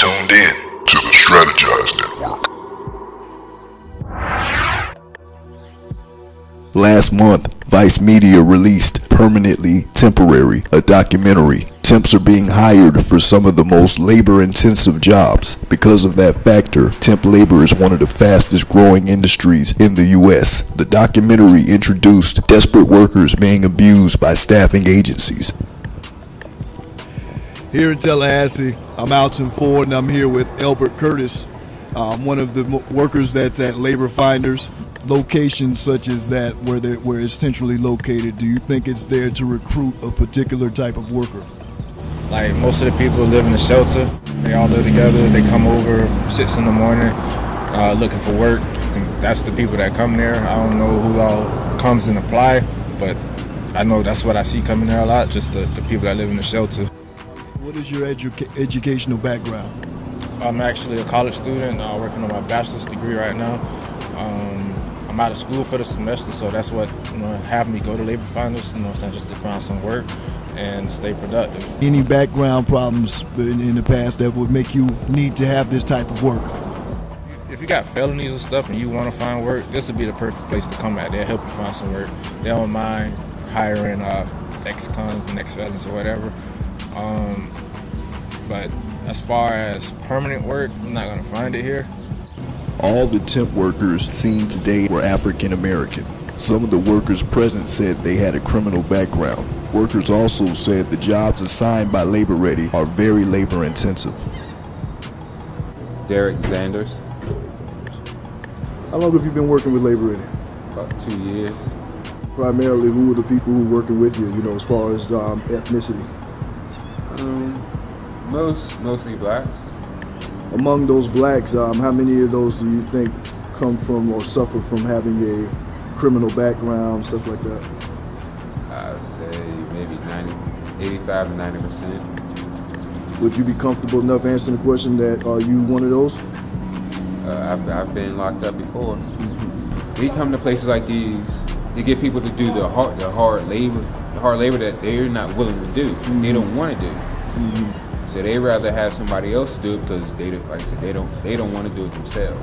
tuned in to the Strategized Network. Last month, Vice Media released Permanently Temporary, a documentary. Temps are being hired for some of the most labor-intensive jobs. Because of that factor, temp labor is one of the fastest growing industries in the U.S. The documentary introduced desperate workers being abused by staffing agencies. Here in Tallahassee, I'm Alton Ford, and I'm here with Elbert Curtis, one of the workers that's at Labor Finders. Locations such as that, where it's centrally located, do you think it's there to recruit a particular type of worker? Like most of the people live in a shelter. They all live together. They come over 6 in the morning looking for work. And that's the people that come there. I don't know who all comes and apply, but I know that's what I see coming there a lot, just the people that live in the shelter. What is your educational background? I'm actually a college student working on my bachelor's degree right now. I'm out of school for the semester, so that's what have me go to Labor Finders, just to find some work and stay productive. Any background problems in the past that would make you need to have this type of work? If you got felonies and stuff and you want to find work, this would be the perfect place to come at. They'll help you find some work. They don't mind hiring ex-cons and ex-felons or whatever. But as far as permanent work, I'm not going to find it here. All the temp workers seen today were African American. Some of the workers present said they had a criminal background. Workers also said the jobs assigned by Labor Ready are very labor intensive. Derek Zanders. How long have you been working with Labor Ready? About 2 years. Primarily, who are the people who are working with you, as far as ethnicity? Mostly blacks. Among those blacks, how many of those do you think come from or suffer from having a criminal background, stuff like that? I'd say maybe 85 to 90%. Would you be comfortable enough answering the question that are you one of those? I've been locked up before. We come to places like these, they get people to do the hard labor that they're not willing to do. They don't want to do. So they rather have somebody else do it because they don't want to do it themselves.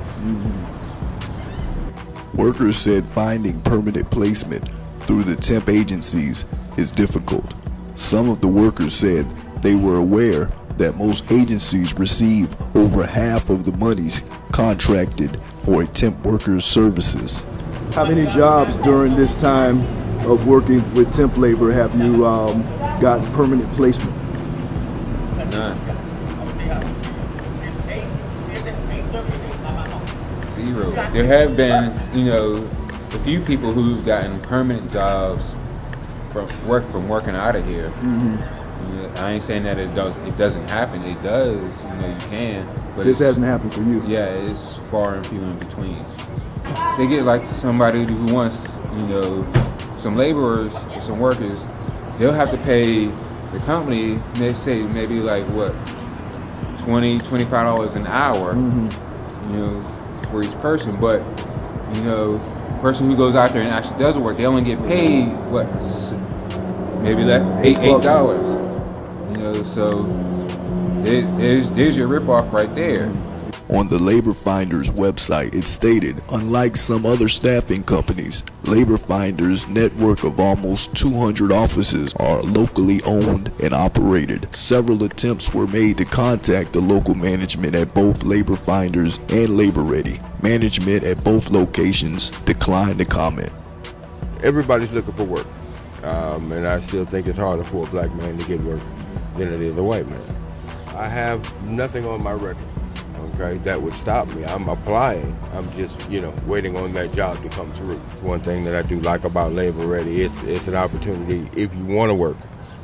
Workers said finding permanent placement through the temp agencies is difficult. Some of the workers said they were aware that most agencies receive over half of the monies contracted for a temp worker's services. How many jobs during this time of working with temp labor have you gotten permanent placement? None. 0. There have been, a few people who've gotten permanent jobs from working out of here. I ain't saying that it doesn't happen. It does. You can. But this hasn't happened for you. Yeah, it's far and few in between. They get like somebody who wants, some laborers, some workers. They'll have to pay the company, they say maybe like what, $20–25 an hour, for each person. But the person who goes out there and actually does the work, they only get paid what, maybe like $8. So there's your ripoff right there. On the Labor Finders website, it stated, unlike some other staffing companies, Labor Finders' network of almost 200 offices are locally owned and operated. Several attempts were made to contact the local management at both Labor Finders and Labor Ready. Management at both locations declined to comment. Everybody's looking for work, and I still think it's harder for a black man to get work than it is a white man. I have nothing on my record, okay, that would stop me. I'm applying. I'm just, waiting on that job to come through. One thing that I do like about Labor Ready, it's an opportunity. If you want to work,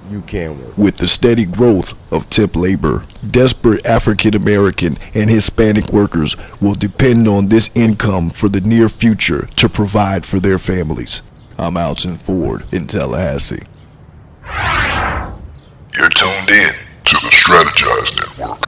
you can work. With the steady growth of temp labor, desperate African American and Hispanic workers will depend on this income for the near future to provide for their families. I'm Alton Ford in Tallahassee. You're tuned in to the Strategized Network.